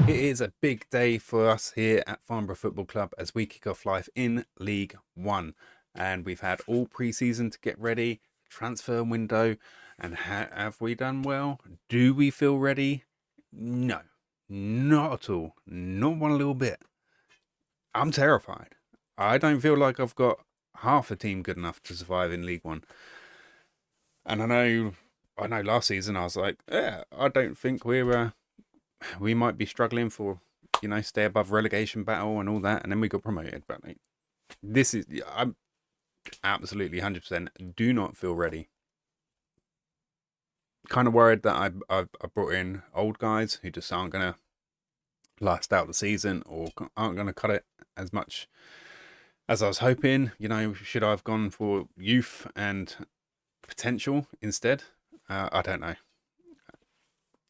It is a big day for us here at Farnborough Football Club as we kick off life in League One. And we've had all pre-season to get ready, transfer window, and have we done well? Do we feel ready? No, not at all. Not one little bit. I'm terrified. I don't feel like I've got half a team good enough to survive in League One. And I know last season I was like, yeah, I don't think we might be struggling for, stay above relegation battle and all that, and then we got promoted. But like, I'm absolutely 100% do not feel ready. Kind of worried that I brought in old guys who just aren't gonna last out the season or aren't gonna cut it as much as I was hoping. Should I have gone for youth and potential instead? I don't know.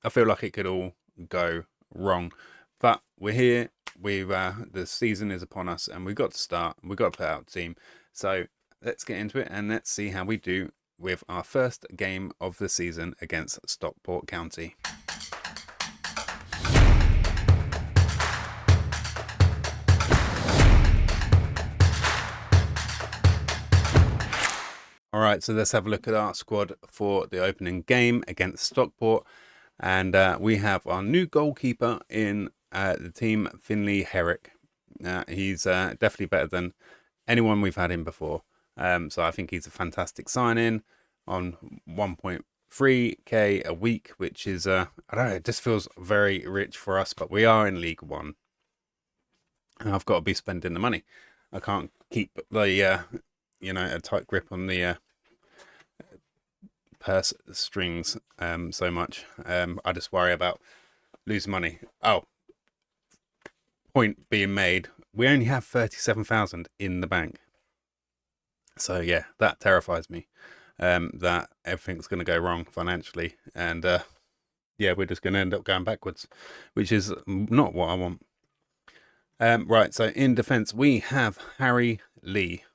I feel like it could all go wrong, but we're here. The season is upon us, and we've got to start. We've got to put out a team. So let's get into it, and let's see how we do with our first game of the season against Stockport County. All right, so let's have a look at our squad for the opening game against Stockport. And we have our new goalkeeper in the team, Finley Herrick. He's definitely better than anyone we've had in before. So I think he's a fantastic sign-in on 1.3k a week, which is, I don't know, it just feels very rich for us, but we are in League One. And I've got to be spending the money. I can't keep the, a tight grip on the purse strings so much. I just worry about losing money. Oh, point being made, we only have 37,000 in the bank. So yeah, that terrifies me. That everything's going to go wrong financially, and yeah, we're just going to end up going backwards, which is not what I want. Right, so in defence we have Harry Lee.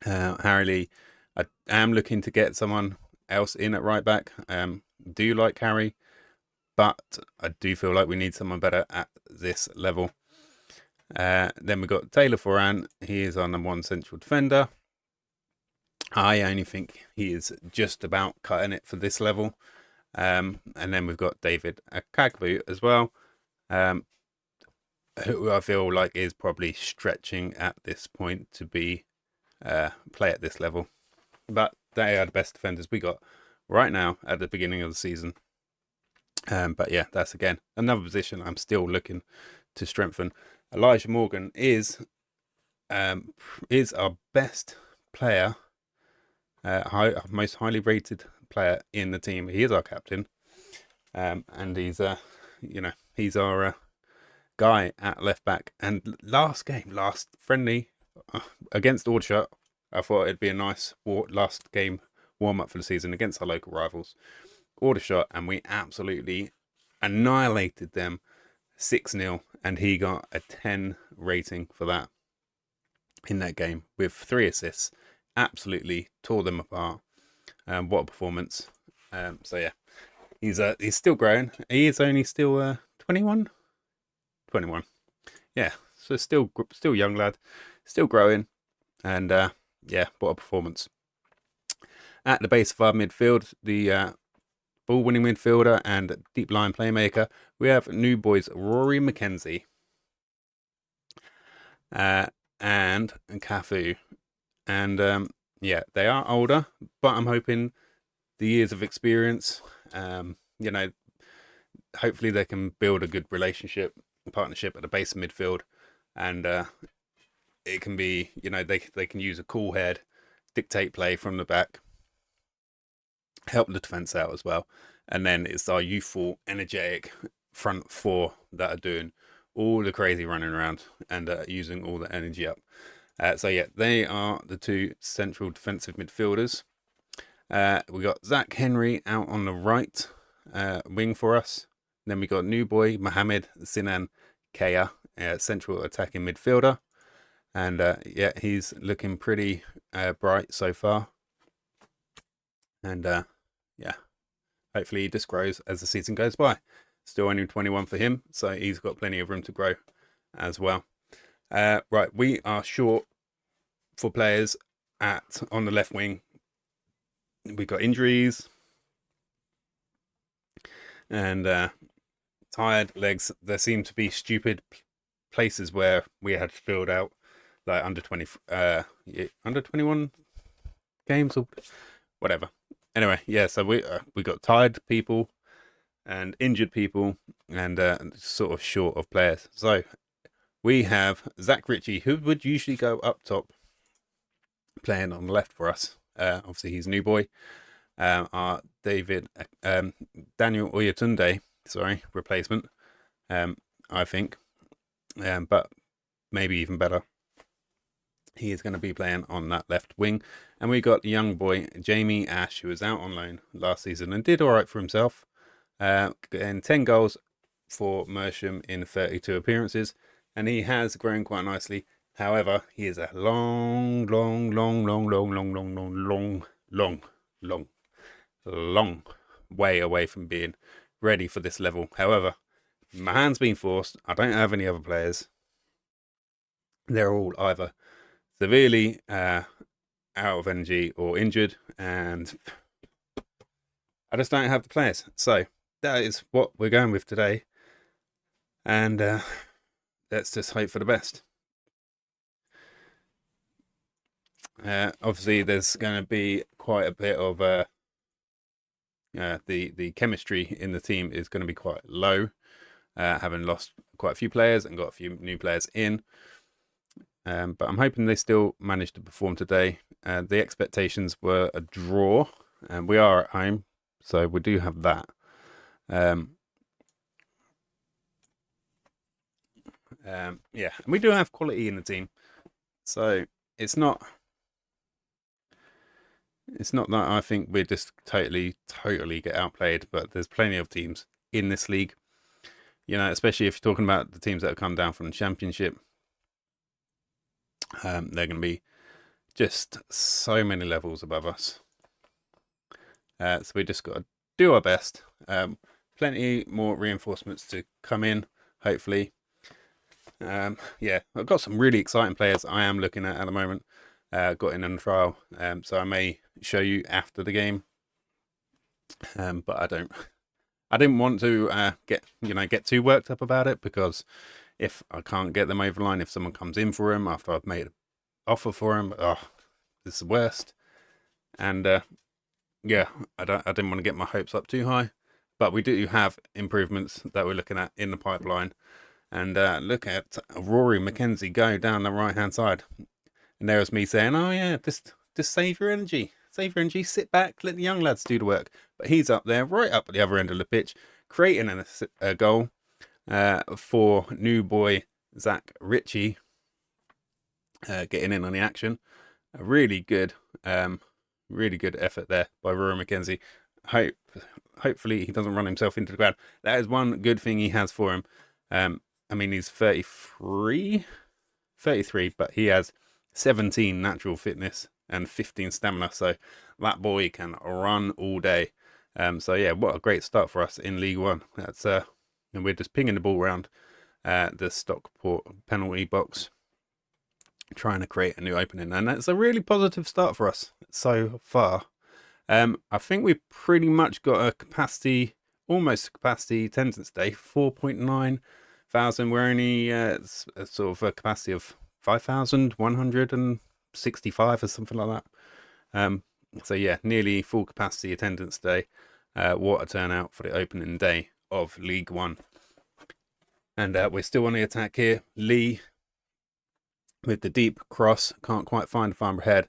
Harry Lee, I am looking to get someone else in at right back. Do like Harry, but I do feel like we need someone better at this level. Then we've got Taylor Foran. He is our number one central defender. I only think he is just about cutting it for this level. And then we've got David Akagbu as well, who I feel like is probably stretching at this point to be play at this level. But they are the best defenders we got right now at the beginning of the season. But yeah, that's again another position I'm still looking to strengthen. Elijah Morgan is our best player, most highly rated player in the team. He is our captain, and he's he's our guy at left back. And last friendly against Aldershot, I thought it'd be a nice last game warm up for the season against our local rivals, Aldershot, and we absolutely annihilated them 6-0, and he got a 10 rating for that in that game with 3 assists. Absolutely tore them apart. What a performance! So yeah, he's still growing. He is only still 21. Yeah, so still young lad, still growing, and yeah, what a performance. At the base of our midfield, the ball-winning midfielder and deep line playmaker, we have new boys Rory McKenzie and Cafu. And yeah, they are older, but I'm hoping the years of experience, hopefully they can build a good partnership at the base of midfield, and it can be, they can use a cool head, dictate play from the back, help the defense out as well. And then it's our youthful, energetic front four that are doing all the crazy running around and using all the energy up. So yeah, they are the two central defensive midfielders. We got Zach Henry out on the right wing for us. Then we got new boy Mohamed Sinan Kaya, central attacking midfielder. And yeah, he's looking pretty bright so far. And yeah, hopefully he just grows as the season goes by. Still only 21 for him, so he's got plenty of room to grow as well. Right, we are short for players on the left wing. We've got injuries and tired legs. There seem to be stupid places where we had filled out like under 21 games or whatever. Anyway, yeah, so we got tired people and injured people and sort of short of players. So we have Zach Ritchie, who would usually go up top, playing on the left for us. Obviously, he's new boy. Our Daniel Oyatunde, replacement. I think, but maybe even better. He is going to be playing on that left wing. And we got the young boy, Jamie Ash, who was out on loan last season and did all right for himself. Getting 10 goals for Mersham in 32 appearances. And he has grown quite nicely. However, he is a long way away from being ready for this level. However, my hand's been forced. I don't have any other players. They're all either severely out of energy or injured, and I just don't have the players. So that is what we're going with today, and let's just hope for the best. Obviously, there's going to be quite a bit of the chemistry in the team is going to be quite low, having lost quite a few players and got a few new players in. But I'm hoping they still manage to perform today. The expectations were a draw, and we are at home, so we do have that. Yeah, and we do have quality in the team, so it's not that I think we're just totally get outplayed, but there's plenty of teams in this league, especially if you're talking about the teams that have come down from the Championship. They're going to be just so many levels above us. So we just got to do our best. Plenty more reinforcements to come in, hopefully. Yeah, I've got some really exciting players I am looking at the moment. Got in on trial, so I may show you after the game. But I didn't want to get too worked up about it, because if I can't get them over the line, if someone comes in for him after I've made an offer for him, this is the worst. And yeah, I didn't want to get my hopes up too high, but we do have improvements that we're looking at in the pipeline. And look at Rory McKenzie go down the right hand side, and there's me saying, oh yeah, just save your energy, sit back, let the young lads do the work. But he's up there, right up at the other end of the pitch, creating a goal for new boy Zach Ritchie, getting in on the action. A really good effort there by Rory McKenzie. Hopefully he doesn't run himself into the ground. That is one good thing he has for him. I mean, he's 33, but he has 17 natural fitness and 15 stamina, so that boy can run all day. So yeah, what a great start for us in League One. That's and we're just pinging the ball around the Stockport penalty box, trying to create a new opening, and that's a really positive start for us so far. I think we've pretty much got a almost capacity attendance day, 4.9 thousand. We're only sort of a capacity of 5,165 or something like that. So yeah, nearly full capacity attendance day. What a turnout for the opening day of League One. And we're still on the attack here. Lee with the deep cross, can't quite find Farnborough head,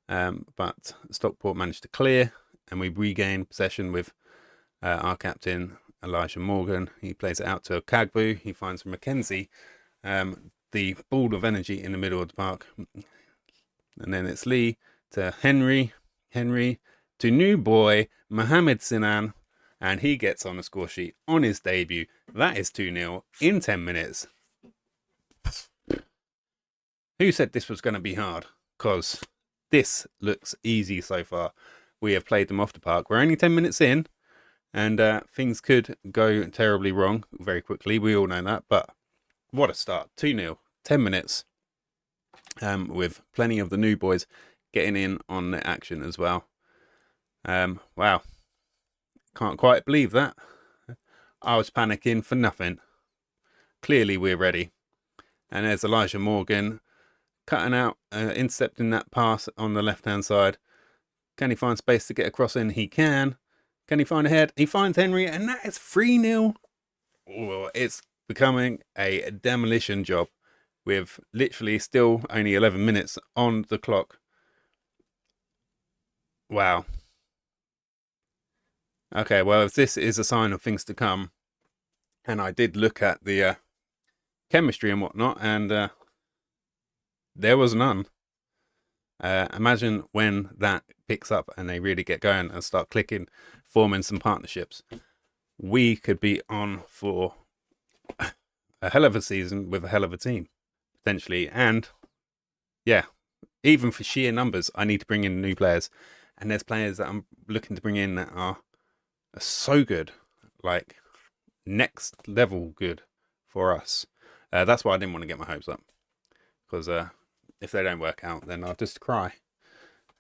but Stockport managed to clear, and we regain possession with our captain Elijah Morgan. He plays it out to Kagbu. He finds McKenzie, the ball of energy in the middle of the park, and then it's Lee to Henry to new boy Mohamed Sinan, and he gets on the score sheet on his debut. That is 2-0 in 10 minutes. Who said this was going to be hard? Because this looks easy so far. We have played them off the park. We're only 10 minutes in, And things could go terribly wrong very quickly. We all know that. But what a start. 2-0, 10 minutes, with plenty of the new boys getting in on the action as well. Wow. Can't quite believe that. I was panicking for nothing. Clearly we're ready. And there's Elijah Morgan cutting out, intercepting that pass on the left-hand side. Can he find space to get across in? He can. Can he find a head? He finds Henry, and that is 3-0. Oh, it's becoming a demolition job with literally still only 11 minutes on the clock. Wow. Okay, well, if this is a sign of things to come, and I did look at the chemistry and whatnot, and there was none. Imagine when that picks up and they really get going and start clicking, forming some partnerships. We could be on for a hell of a season with a hell of a team, potentially. And yeah, even for sheer numbers, I need to bring in new players. And there's players that I'm looking to bring in that are so good, like next level good for us. That's why I didn't want to get my hopes up, because if they don't work out, then I'll just cry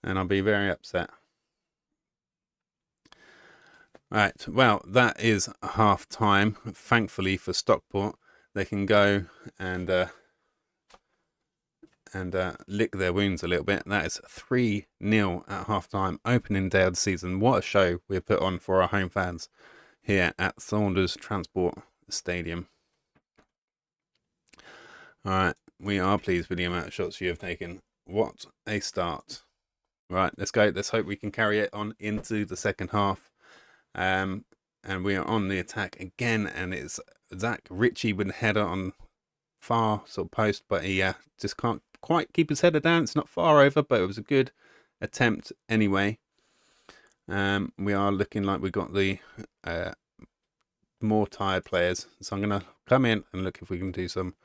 and I'll be very upset. Right, well, that is half time. Thankfully for Stockport, they can go and lick their wounds a little bit. That is 3-0 at half time, opening day of the season. What a show we've put on for our home fans here at Saunders Transport Stadium. All right, we are pleased with the amount of shots you have taken. What a start. Right, let's go. Let's hope we can carry it on into the second half. And we are on the attack again, and it's Zach Ritchie with the header on far sort of post, but he just can't quite keep his header down. It's not far over, but it was a good attempt anyway. We are looking like we've got the more tired players, so I'm going to come in and look if we can do some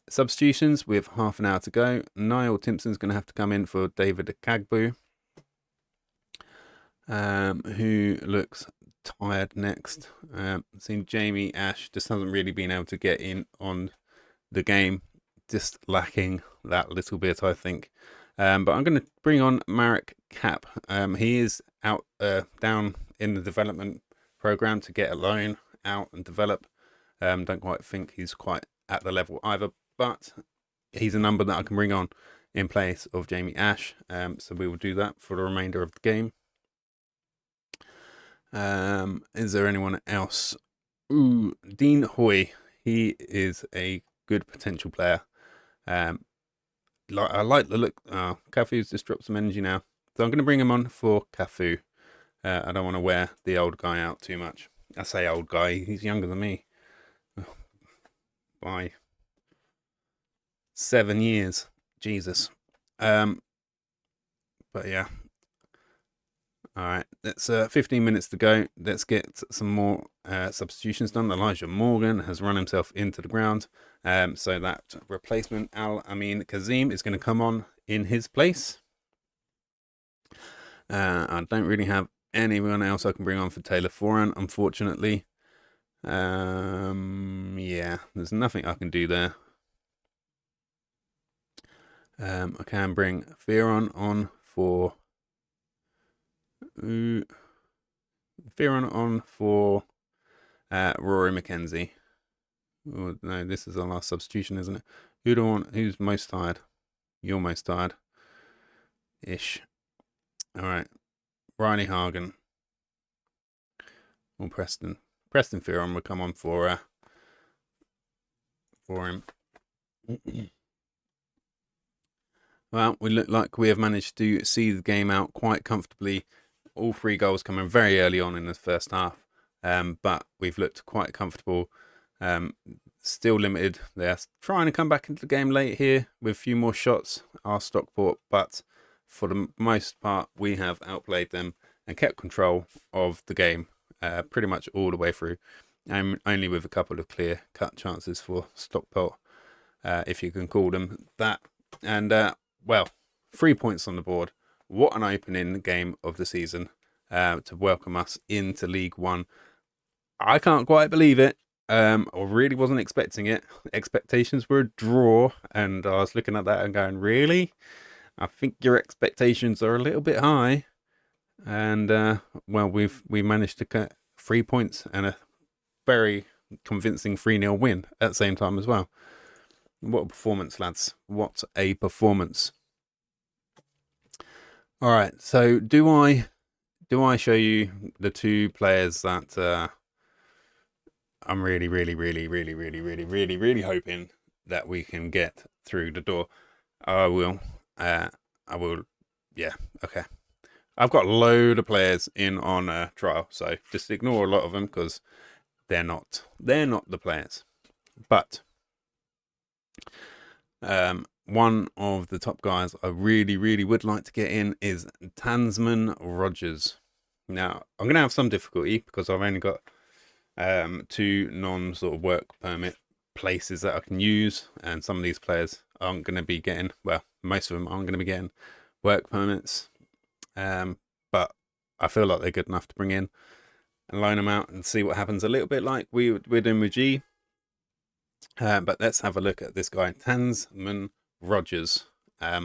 substitutions with half an hour to go. Niall Timpson's going to have to come in for David Kagbu, who looks tired next. Seen Jamie Ash just hasn't really been able to get in on the game, just lacking that little bit, I think. But I'm going to bring on Marek Cap. He is out down in the development program to get a loan out and develop. Don't quite think he's quite at the level either, but he's a number that I can bring on in place of Jamie Ash. So we will do that for the remainder of the game. Is there anyone else? Ooh, Dean Hoy. He is a good potential player. I like the look. Cafu's just dropped some energy now, so I'm going to bring him on for Cafu. I don't want to wear the old guy out too much. I say old guy, he's younger than me by 7 years. Jesus. But yeah. All right, that's 15 minutes to go. Let's get some more substitutions done. Elijah Morgan has run himself into the ground. So that replacement, Al Amin Kazim, is going to come on in his place. I don't really have anyone else I can bring on for Taylor Foran, unfortunately. Yeah, there's nothing I can do there. I can bring Fearon on for... Fearon on for Rory McKenzie. Oh, no, this is our last substitution, isn't it? Who do I want? Who's most tired? You're most tired. Ish. Alright. Riley Hagen. Or Preston. Preston Fearon will come on for him. Well, we look like we have managed to see the game out quite comfortably. All 3 goals coming very early on in the first half. But we've looked quite comfortable. Still limited. They're trying to come back into the game late here with a few more shots, our Stockport. But for the most part, we have outplayed them and kept control of the game pretty much all the way through. Only with a couple of clear-cut chances for Stockport, if you can call them that. And, well, 3 points on the board. What an opening game of the season. to welcome us into League One. I can't quite believe it. I really wasn't expecting it. Expectations were a draw, and I was looking at that and going, really? I think your expectations are a little bit high. And well, we managed to get 3 points and a very convincing 3-0 win at the same time as well. What a performance, lads. What a performance. All right, so do I show you the two players that I'm really hoping that we can get through the door? I will. Yeah, okay. I've got a load of players in on trial, so just ignore a lot of them because they're not the players. But one of the top guys I really would like to get in is Tasman Rogers. Now, I'm going to have some difficulty because I've only got 2 non-sort of work permit places that I can use, and some of these players aren't going to be getting, well, most of them aren't going to be getting work permits. But I feel like they're good enough to bring in and loan them out and see what happens, a little bit like we're doing with G. But let's have a look at this guy, Tasman Rogers. At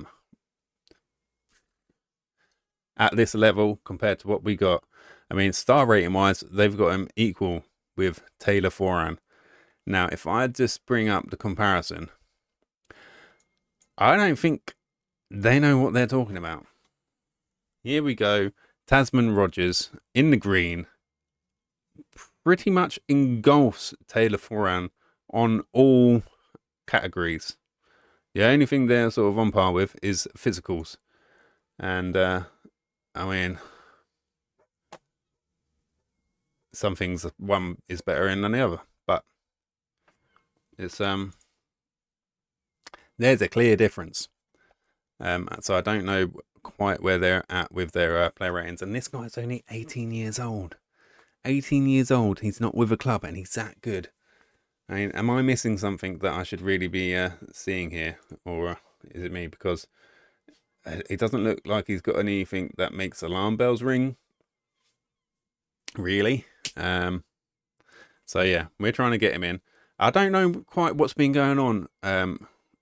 this level compared to what we got, I mean, star rating wise, they've got him equal with Taylor Foran. Now, if I just bring up the comparison, I don't think they know what they're talking about. Here we go. Tasman Rogers in the green pretty much engulfs Taylor Foran on all categories. The only thing they're sort of on par with is physicals. And, I mean, some things one is better in than the other. But it's, there's a clear difference. So I don't know quite where they're at with their player ratings. And this guy's only 18 years old. 18 years old. He's not with a club and he's that good. I mean, am I missing something that I should really be seeing here? Or is it me? Because it doesn't look like he's got anything that makes alarm bells ring. Really? So yeah, we're trying to get him in. I don't know quite what's been going on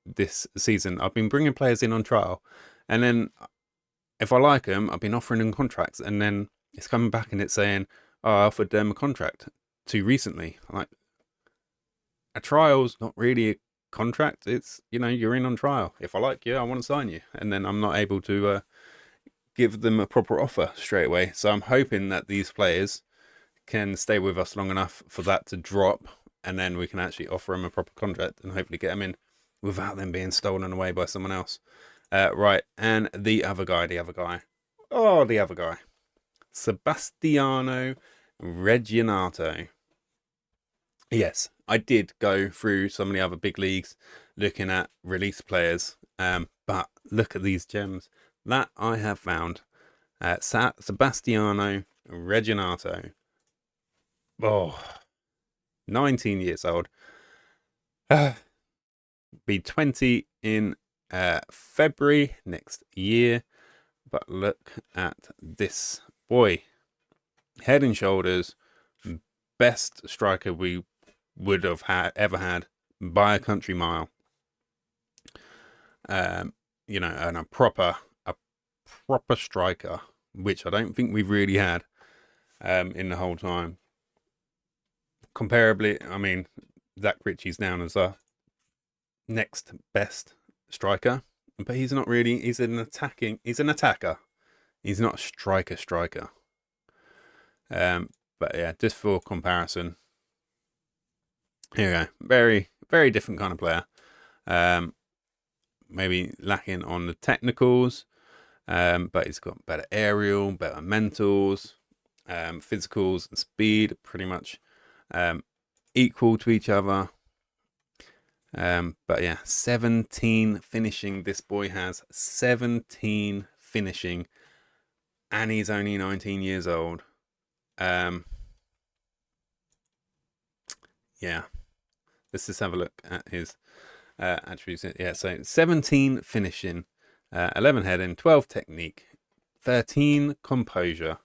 this season. I've been bringing players in on trial, and then if I like them, I've been offering them contracts, and then it's coming back and it's saying, oh, I offered them a contract too recently. I'm like, a trial's not really a contract. It's, you know, you're in on trial. If I like you, I want to sign you. And then I'm not able to give them a proper offer straight away. So I'm hoping that these players can stay with us long enough for that to drop, and then we can actually offer them a proper contract and hopefully get them in without them being stolen away by someone else. Right, and the other guy. Oh, the other guy. Sebastiano Reginato. Yes, I did go through some of the other big leagues looking at release players, but look at these gems that I have found. Sebastiano Reginato. Oh, 19 years old. Be 20 in February next year. But look at this boy. Head and shoulders best striker we would have ever had by a country mile. You know, and a proper striker, which I don't think we've really had in the whole time. Comparably, I mean, Zach Ritchie's down as a next best striker, but he's not really. He's an attacker. He's not a striker. But yeah, just for comparison, here we go. Very, very different kind of player. Maybe lacking on the technicals, but he's got better aerial, better mentals, physicals and speed, pretty much equal to each other. But yeah, 17 finishing. This boy has 17 finishing, and he's only 19 years old. Yeah, let's just have a look at his attributes. Yeah, so 17 finishing, 11 heading, 12 technique, 13 composure,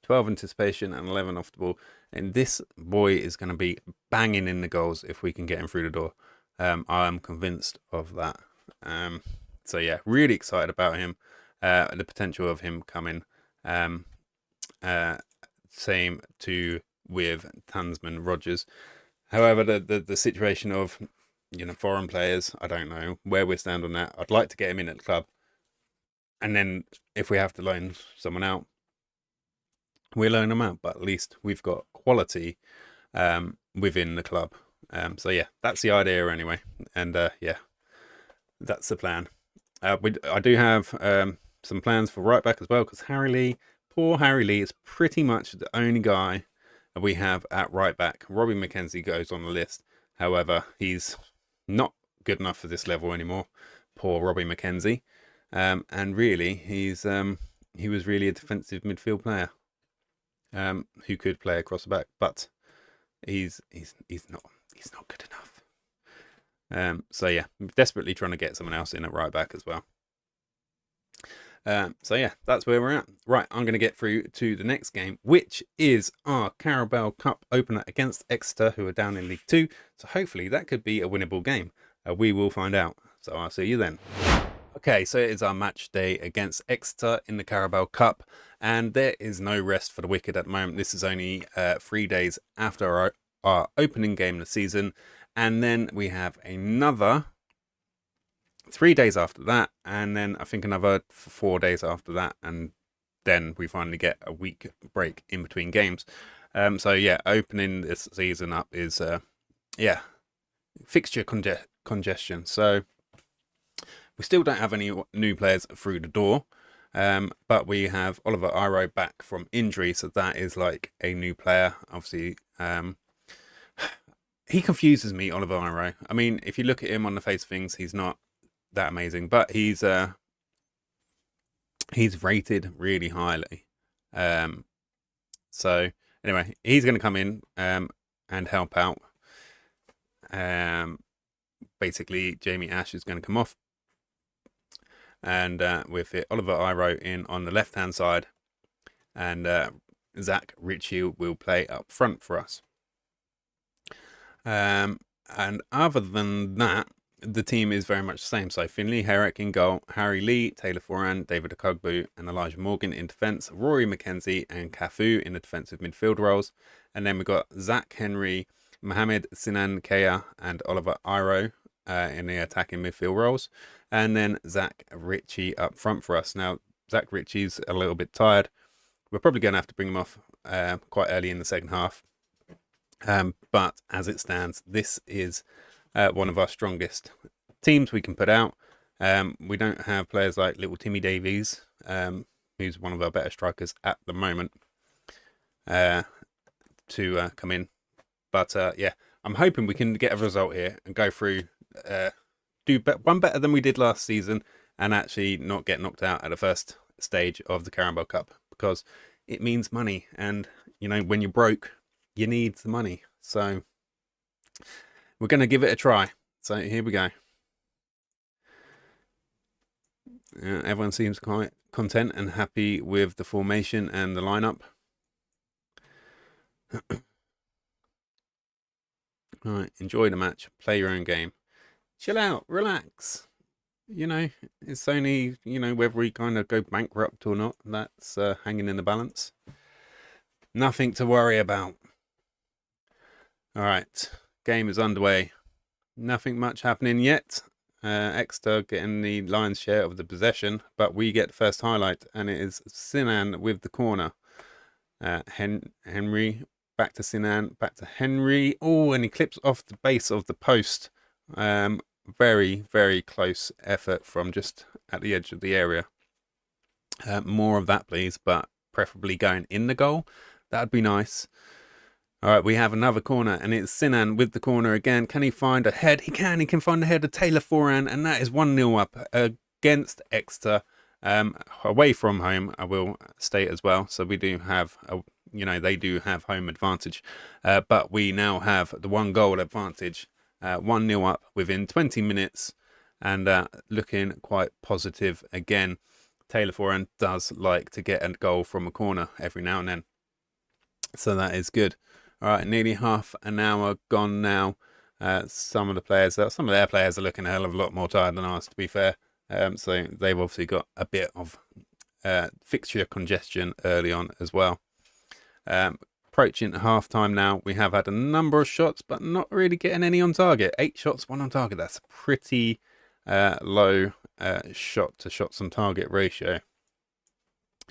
12 anticipation, and 11 off the ball. And this boy is going to be banging in the goals if we can get him through the door. I am convinced of that. So yeah, really excited about him. The potential of him coming. Same to with Tansman Rogers. However, the situation of foreign players, I don't know where we stand on that. I'd like to get him in at the club, and then if we have to loan someone out, we'll loan them out. But at least we've got quality within the club. So yeah, that's the idea anyway, and yeah, that's the plan. I do have some plans for right back as well, because poor Harry Lee is pretty much the only guy we have at right back. Robbie McKenzie goes on the list. However, he's not good enough for this level anymore. Poor Robbie McKenzie. And really, he was really a defensive midfield player who could play across the back, but he's not good enough. So yeah, desperately trying to get someone else in at right back as well. So yeah, that's where we're at. Right, I'm going to get through to the next game, which is our Carabao Cup opener against Exeter, who are down in League 2. So hopefully that could be a winnable game. We will find out. So I'll see you then. Okay, so it is our match day against Exeter in the Carabao Cup, and there is no rest for the wicked at the moment. This is only 3 days after our opening game of the season, and then we have another 3 days after that, and then I think another 4 days after that, and then we finally get a week break in between games. So yeah, opening this season up is yeah, fixture congestion. So we still don't have any new players through the door, but we have Oliver Iro back from injury, so that is like a new player. Obviously, he confuses me, Oliver Iro. I mean, if you look at him on the face of things, he's not that amazing, but he's rated really highly. So anyway, he's going to come in and help out. Basically, Jamie Ash is going to come off, and with it, Oliver Iro in on the left hand side, and Zach Ritchie will play up front for us. And other than that, the team is very much the same. So Finley Herrick in goal, Harry Lee, Taylor Foran, David Akugbu, and Elijah Morgan in defence, Rory McKenzie and Cafu in the defensive midfield roles. And then we've got Zach Henry, Mohamed Sinan Kea, and Oliver Iro in the attacking midfield roles. And then Zach Ritchie up front for us. Now, Zach Ritchie's a little bit tired. We're probably going to have to bring him off quite early in the second half. But as it stands, this is one of our strongest teams we can put out. We don't have players like little Timmy Davies, who's one of our better strikers at the moment, to come in. But yeah, I'm hoping we can get a result here and go through, do one better than we did last season, and actually not get knocked out at the first stage of the Carabao Cup, because it means money, and when you're broke, you need the money. So we're going to give it a try. So here we go. Everyone seems quite content and happy with the formation and the lineup. Right, enjoy the match. Play your own game. Chill out. Relax. It's only, whether we kind of go bankrupt or not. That's hanging in the balance. Nothing to worry about. All right, game is underway. Nothing much happening yet. Exeter getting the lion's share of the possession, but we get the first highlight, and it is Sinan with the corner. Henry, back to Sinan, back to Henry. Oh, and he clips off the base of the post. Very, very close effort from just at the edge of the area. More of that, please, but preferably going in the goal. That'd be nice. All right, we have another corner, and it's Sinan with the corner again. Can he find a head? He can. He can find a head of Taylor Foran, and that is 1-0 up against Exeter. Away from home, I will state as well. So we do have, they do have home advantage. But we now have the 1-goal advantage. 1-0 up within 20 minutes, and looking quite positive again. Taylor Foran does like to get a goal from a corner every now and then. So that is good. All right, nearly half an hour gone now. Some of their players are looking a hell of a lot more tired than us, to be fair. So they've obviously got a bit of fixture congestion early on as well. Approaching half time now. We have had a number of shots, but not really getting any on target. 8 shots, 1 on target. That's a pretty low shot to shots on target ratio.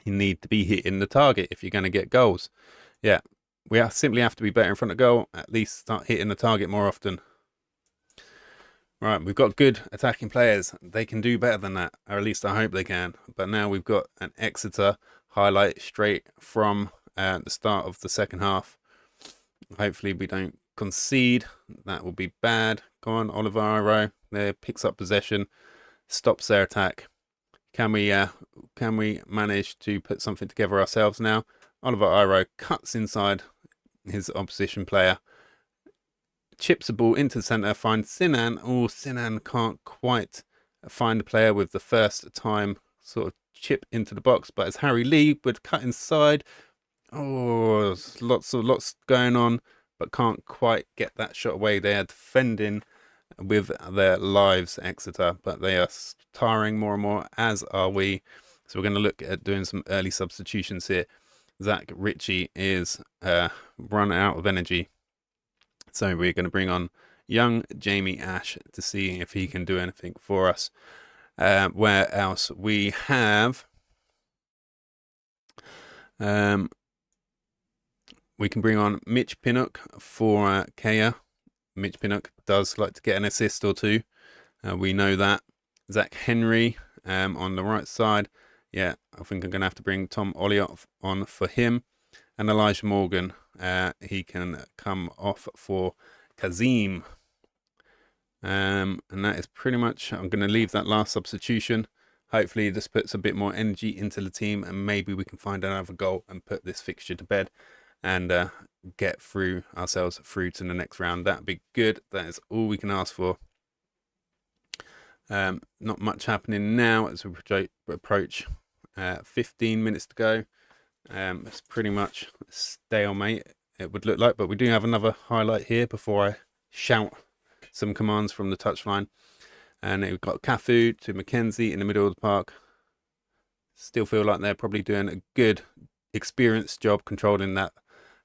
You need to be hitting the target if you're going to get goals. Yeah, we simply have to be better in front of goal. At least start hitting the target more often. Right, we've got good attacking players. They can do better than that, or at least I hope they can. But now we've got an Exeter highlight straight from the start of the second half. Hopefully we don't concede. That will be bad. Go on, Oliveira there, picks up possession, stops their attack. Can we manage to put something together ourselves now? Oliveira cuts inside his opposition player, chips the ball into the centre, finds Sinan. Oh, Sinan can't quite find the player with the first time sort of chip into the box, but as Harry Lee would cut inside. Oh, lots going on, but can't quite get that shot away. They are defending with their lives, Exeter, but they are tiring more and more, as are we. So we're going to look at doing some early substitutions here. Zach Ritchie is run out of energy, so we're going to bring on young Jamie Ash to see if he can do anything for us. Where else? We have we can bring on Mitch Pinnock for Kea. Mitch Pinnock does like to get an assist or two. We know that. Zach Henry on the right side. Yeah, I think I'm going to have to bring Tom Olliott on for him. And Elijah Morgan, he can come off for Kazim. And that is pretty much, I'm going to leave that last substitution. Hopefully this puts a bit more energy into the team, and maybe we can find another goal and put this fixture to bed and get ourselves through to the next round. That'd be good. That is all we can ask for. Not much happening now as we approach 15 minutes to go. It's pretty much stalemate, it would look like, but we do have another highlight here before I shout some commands from the touchline. And we've got Cafu to Mackenzie in the middle of the park. Still feel like they're probably doing a good, experienced job controlling that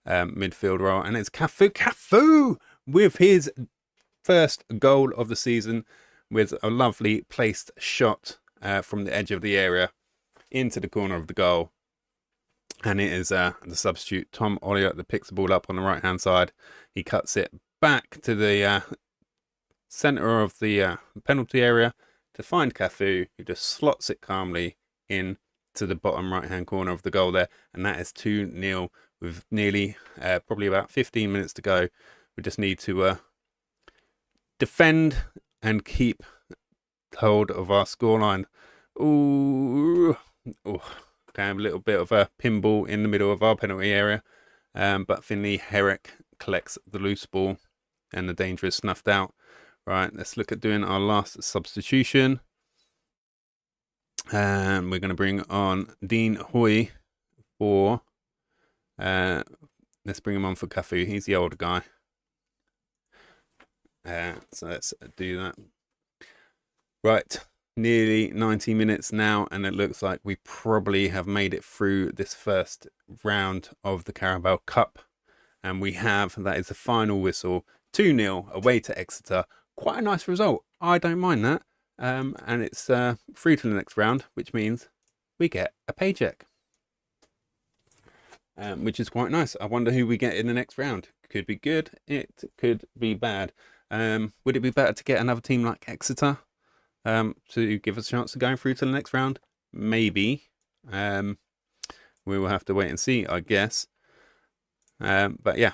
midfield role. And it's Cafu with his first goal of the season, with a lovely placed shot from the edge of the area into the corner of the goal. And it is the substitute, Tom Olliott, that picks the ball up on the right-hand side. He cuts it back to the centre of the penalty area to find Cafu, who just slots it calmly in to the bottom right-hand corner of the goal there. And that is 2-0 with nearly probably about 15 minutes to go. We just need to defend and keep hold of our scoreline. Ooh. Okay, a little bit of a pinball in the middle of our penalty area. But Finley Herrick collects the loose ball and the danger is snuffed out. Right, let's look at doing our last substitution. And we're going to bring on Dean Hoy for... let's bring him on for Cafu. He's the older guy. So let's do that. Right, nearly 90 minutes now, and it looks like we probably have made it through this first round of the Carabao Cup. And we have, that is the final whistle, 2-0 away to Exeter. Quite a nice result. I don't mind that. And it's through to the next round, which means we get a paycheck. Which is quite nice. I wonder who we get in the next round. Could be good. It could be bad. Would it be better to get another team like Exeter to give us a chance of going through to the next round? Maybe. We will have to wait and see, I guess. But yeah,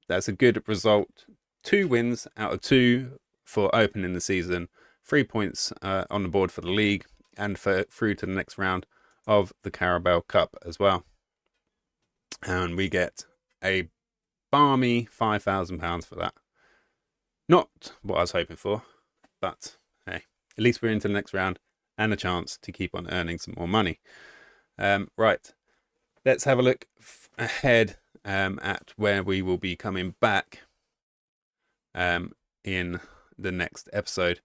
that's a good result. 2 wins out of 2 for opening the season. 3 points on the board for the league and for through to the next round of the Carabao Cup as well. And we get a balmy £5,000 for that. Not what I was hoping for, but hey, at least we're into the next round and a chance to keep on earning some more money. Right, let's have a look ahead at where we will be coming back in the next episode.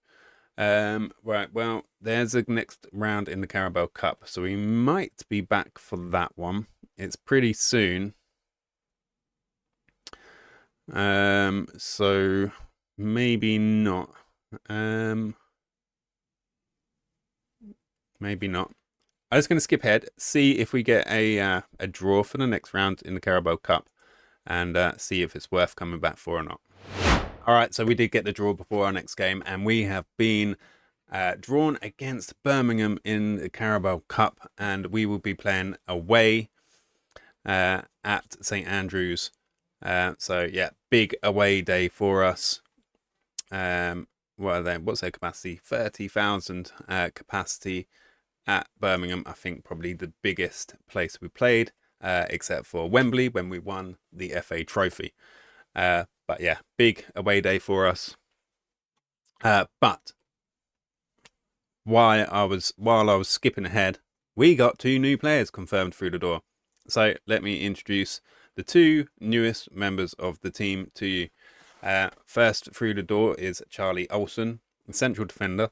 Right, well, there's a next round in the Carabao Cup, so we might be back for that one. It's pretty soon. So maybe not. Maybe not. I'm just going to skip ahead, see if we get a draw for the next round in the Carabao Cup, and see if it's worth coming back for or not. All right, so we did get the draw before our next game, and we have been drawn against Birmingham in the Carabao Cup, and we will be playing away at St Andrews. So yeah, big away day for us. What's their capacity? 30,000 capacity at Birmingham. I think probably the biggest place we played, except for Wembley when we won the FA Trophy. But yeah, big away day for us. But while I was skipping ahead, we got 2 new players confirmed through the door. So let me introduce the 2 newest members of the team to you. First through the door is Charlie Olsen, central defender,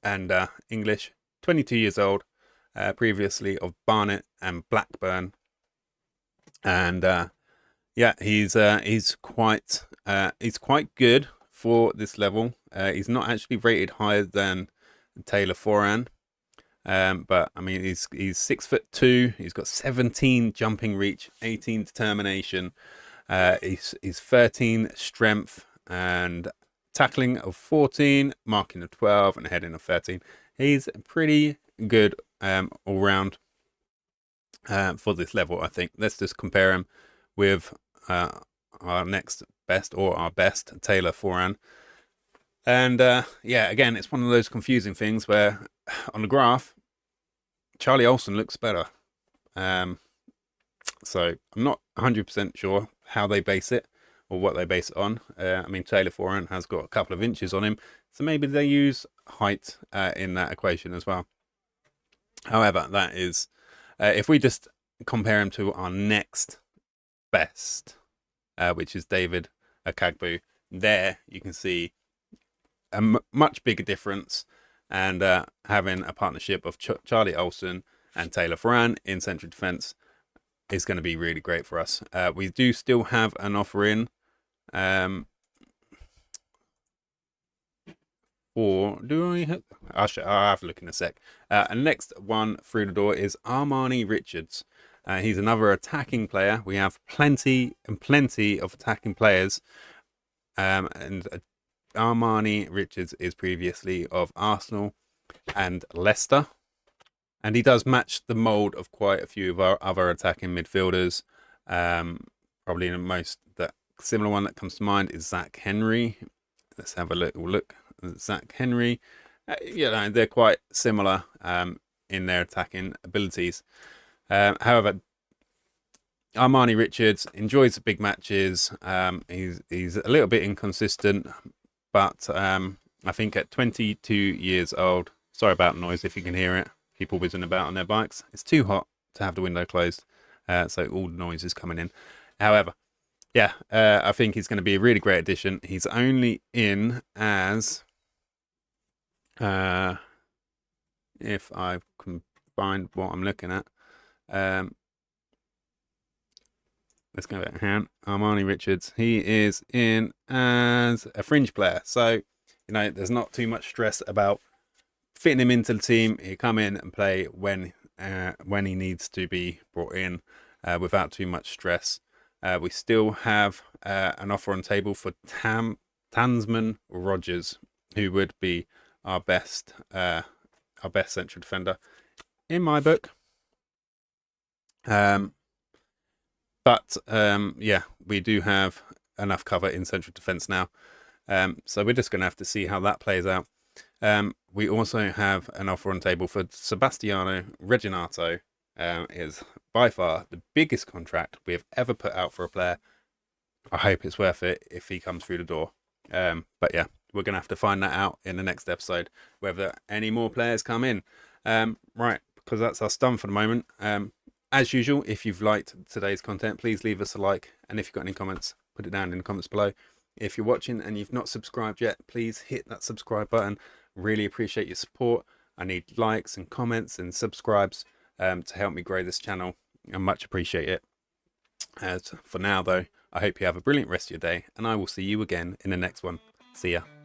and English, 22 years old, previously of Barnet and Blackburn, and yeah, he's quite good for this level. He's not actually rated higher than Taylor Foran, but I mean he's 6'2". He's got 17 jumping reach, 18 determination. He's 13 strength and tackling of 14, marking of 12, and heading of 13. He's pretty good all round for this level, I think. Let's just compare him with our next best, or our best, Taylor Foran. And yeah, again, it's one of those confusing things where on the graph, Charlie Olsen looks better. So I'm not 100% sure how they base it or what they base it on. I mean, Taylor Foran has got a couple of inches on him, so maybe they use height in that equation as well. However, that is, if we just compare him to our next best, which is David Akagbu, there you can see a much bigger difference, and having a partnership of Charlie Olsen and Taylor Foran in central defence is going to be really great for us. We do still have an offer in or do I have? I'll have a look in a sec. And next one through the door is Armani Richards. He's another attacking player. We have plenty of attacking players. And Armani Richards is previously of Arsenal and Leicester. And he does match the mould of quite a few of our other attacking midfielders. Probably the most similar one that comes to mind is Zach Henry. Let's have a little look at Zach Henry. They're quite similar in their attacking abilities. However, Armani Richards enjoys the big matches. He's a little bit inconsistent, but I think at 22 years old, sorry about noise if you can hear it, people whizzing about on their bikes. It's too hot to have the window closed, so all the noise is coming in. However, yeah, I think he's going to be a really great addition. He's only in as, if I can find what I'm looking at, let's go back hand. Armani Richards, he is in as a fringe player, so there's not too much stress about fitting him into the team. He'll come in and play when he needs to be brought in, without too much stress. We still have an offer on table for Tansman Rogers, who would be our best central defender in my book. But yeah, we do have enough cover in central defence now. So we're just going to have to see how that plays out. We also have an offer on table for Sebastiano Reginato. Is by far the biggest contract we have ever put out for a player. I hope it's worth it if he comes through the door. But yeah, we're going to have to find that out in the next episode, whether any more players come in. Right, because that's us done for the moment. As usual, if you've liked today's content, please leave us a like. And if you've got any comments, put it down in the comments below. If you're watching and you've not subscribed yet, please hit that subscribe button. Really appreciate your support. I need likes and comments and subscribes to help me grow this channel. I much appreciate it. As for now, though, I hope you have a brilliant rest of your day, and I will see you again in the next one. See ya.